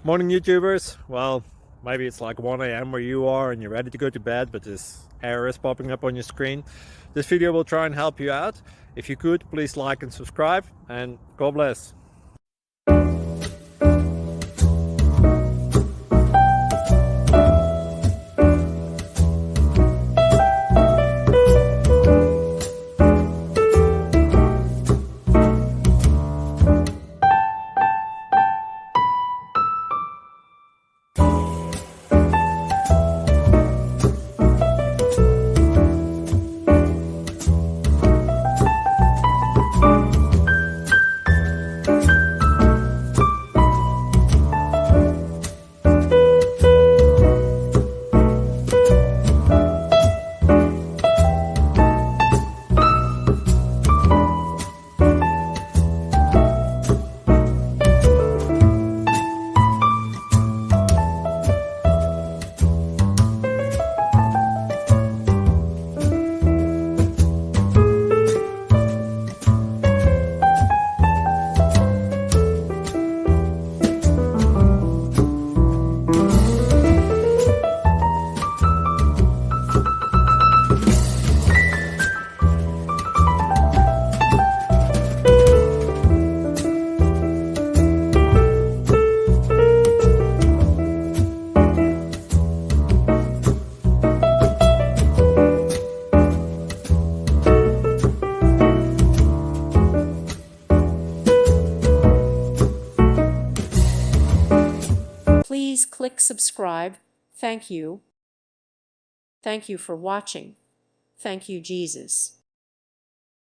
Morning, YouTubers. Well, maybe it's like 1 a.m. where you are and you're ready to go to bed, but this error is popping up on your screen. This video will try and help you out. If you could, please like and subscribe, and God bless. Please click subscribe. Thank you. Thank you for watching. Thank you, Jesus.